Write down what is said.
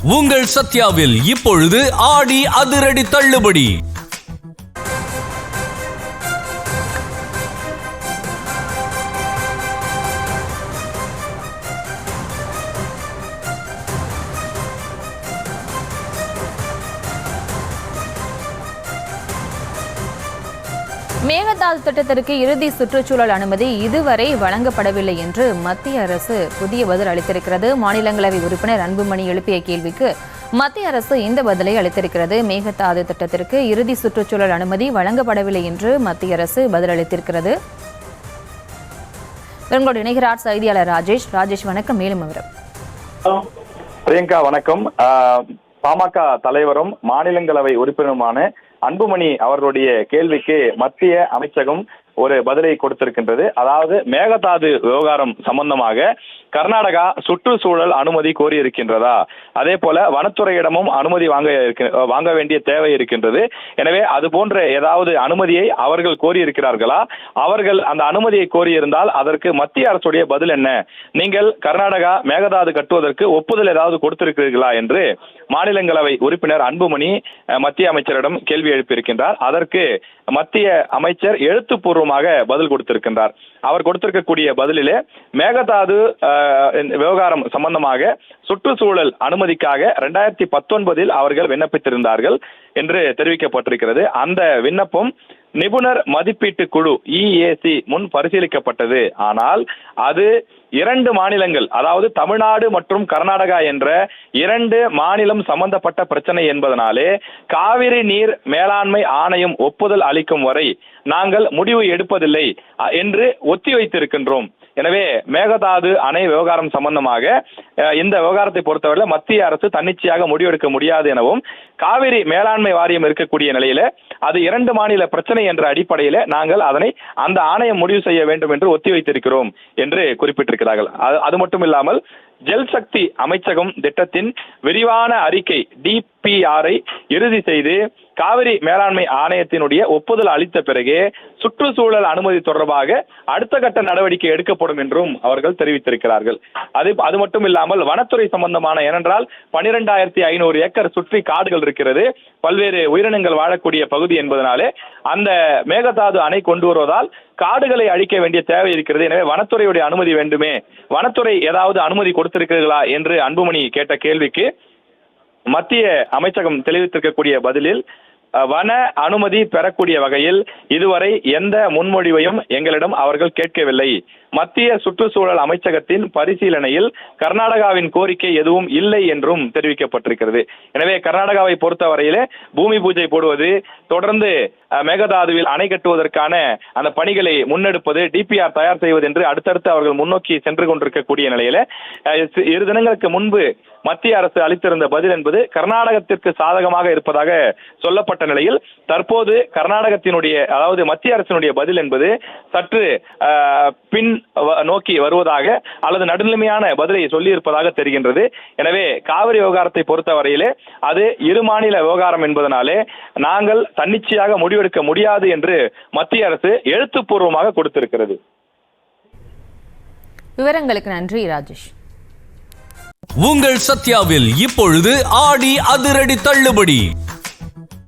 உங்கள் சத்யாவில் இப்பொழுது ஆடி அதிரடி தள்ளுபடி. மேகதாது திட்டத்திற்கு இறுதி சுற்றுச்சூழல் அனுமதி இதுவரை வழங்கப்படவில்லை என்று மத்திய அரசு புதிய பதில் அளித்திருக்கிறது. மாநிலங்களவை உறுப்பினர் அன்புமணி எழுப்பிய கேள்விக்கு மத்திய அரசு இந்த பதிலை அளித்திருக்கிறது. மேகதாது திட்டத்திற்கு இறுதி சுற்றுச்சூழல் அனுமதி வழங்கப்படவில்லை என்று மத்திய அரசு பதிலளித்திருக்கிறது. உங்களோடு இணைகிறார் செய்தியாளர் ராஜேஷ். ராஜேஷ் வணக்கம். மேலும் விவரம். பிரியங்கா வணக்கம். பாமக தலைவரும் மாநிலங்களவை உறுப்பினருமான அன்புமணி அவர்களுடைய கேள்விக்கு மத்திய அமைச்சகம் ஒரு பதிலை கொடுத்திருக்கின்றது. அதாவது மேகதாது விவகாரம் சம்பந்தமாக கர்நாடகா சுற்றுச்சூழல் அனுமதி கோரியிருக்கின்றதா, அதே போல வனத்துறையிடமும் அனுமதி வாங்க வேண்டிய தேவை இருக்கின்றது. எனவே அது போன்ற ஏதாவது அனுமதியை அவர்கள் கோரியிருக்கிறார்களா, அவர்கள் அந்த அனுமதியை கோரியிருந்தால் அதற்கு மத்திய அரசுடைய பதில் என்ன, நீங்கள் கர்நாடகா மேகதாது கட்டுவதற்கு ஒப்புதல் ஏதாவது கொடுத்திருக்கிறீர்களா என்று மாநிலங்களவை உறுப்பினர் அன்புமணி மத்திய அமைச்சரிடம் கேள்வி எழுப்பியிருக்கின்றார். அதற்கு மத்திய அமைச்சர் எழுத்துப்பூர்வமாக பதில் கொடுத்திருக்கின்றார். அவர் கொடுத்திருக்கக்கூடிய பதிலிலே மேகதாது விவகாரம் சம்பந்தமாக சுற்றுச்சூழல் அனுமதிக்காக 2019 அவர்கள் விண்ணப்பித்திருந்தார்கள் என்று தெரிவிக்கப்பட்டிருக்கிறது. அந்த விண்ணப்பம் நிபுணர் மதிப்பீட்டு குழு EAC முன் பரிசீலிக்கப்பட்டது. ஆனால் அது 2 மாநிலங்கள், அதாவது தமிழ்நாடு மற்றும் கர்நாடகா என்ற 2 மாநிலம் சம்பந்தப்பட்ட பிரச்சனை என்பதனாலே காவிரி நீர் மேலாண்மை ஆணையம் ஒப்புதல் அளிக்கும் வரை நாங்கள் முடிவு எடுப்பதில்லை என்று ஒத்தி வைத்திருக்கின்றோம். எனவே மேகதாது அணை விவகாரம் சம்பந்தமாக இந்த விவகாரத்தை பொறுத்தவரை மத்திய அரசு தன்னிச்சையாக முடிவெடுக்க முடியாது எனவும், காவிரி மேலாண்மை வாரியம் இருக்கக்கூடிய நிலையில அது 2 மாநில பிரச்சனை என்ற அடிப்படையில நாங்கள் அதனை அந்த ஆணையம் முடிவு செய்ய வேண்டும் என்று ஒத்தி வைத்திருக்கிறோம் என்று குறிப்பிட்டிருக்கிறார்கள். அது மட்டும் இல்லாமல் ஜல்சக்தி அமைச்சகம் திட்டத்தின் விரிவான அறிக்கை DPR-ஐ இறுதி செய்து காவிரி மேலாண்மை ஆணையத்தினுடைய ஒப்புதல் அளித்த பிறகு சுற்றுச்சூழல் அனுமதி தொடர்பாக அடுத்த கட்ட நடவடிக்கை எடுக்கப்படும் என்றும் அவர்கள் தெரிவித்திருக்கிறார்கள். அது மட்டும் இல்லாமல் வனத்துறை சம்பந்தமான, ஏனென்றால் 12,500 ஏக்கர் சுற்றி காடுகள் இருக்கிறது, பல்வேறு உயிரினங்கள் வாழக்கூடிய பகுதி என்பதனாலே அந்த மேகதாது அணை கொண்டு வருவதால் காடுகளை அழிக்க வேண்டிய தேவை இருக்கிறது. எனவே வனத்துறையுடைய அனுமதி வேண்டுமே, வனத்துறை ஏதாவது அனுமதி கொடுத்திருக்கிறீர்களா என்று அன்புமணி கேட்ட கேள்விக்கு மத்திய அமைச்சகம் தெரிவித்திருக்கக்கூடிய பதிலில் வன அனுமதி பெறக்கூடிய வகையில் இதுவரை எந்த முன்மொழிவையும் எங்களிடம் அவர்கள் கேட்கவில்லை. மத்திய சுற்றுச்சூழல் அமைச்சகத்தின் பரிசீலனையில் கர்நாடகாவின் கோரிக்கை எதுவும் இல்லை என்றும் தெரிவிக்கப்பட்டிருக்கிறது. எனவே கர்நாடகாவை பொறுத்தவரையிலே பூமி பூஜை போடுவது, தொடர்ந்து மேகதாதுவில் அணை கட்டுவதற்கான அந்த பணிகளை முன்னெடுப்பது, DPR தயார் செய்வது என்று அடுத்தடுத்து அவர்கள் முன்னோக்கி சென்று கொண்டிருக்கக்கூடிய நிலையில 2 தினங்களுக்கு முன்பு மத்திய அரசு அளித்திருந்த பதில் என்பது கர்நாடகத்திற்கு சாதகமாக இருப்பதாக சொல்லப்பட்ட நிலையில் தற்போது கர்நாடகத்தினுடைய, அதாவது மத்திய அரசினுடைய பதில் என்பது சற்று பின் நோக்கி வருவதாக அல்லது நடுநிலைமையான பதிலை சொல்லி இருப்பதாக தெரிகின்றது. எனவே காவிரி விவகாரத்தை பொறுத்தவரையிலே அது 2 மாநில விவகாரம் என்பதனாலே நாங்கள் தன்னிச்சையாக முடிவெடுக்க முடியாது என்று மத்திய அரசு எழுத்துப்பூர்வமாக கொடுத்திருக்கிறது. விவரங்களுக்கு நன்றி ராஜேஷ். உங்கள் சத்யாவில் இப்பொழுது ஆடி அதிரடி தள்ளுபடி.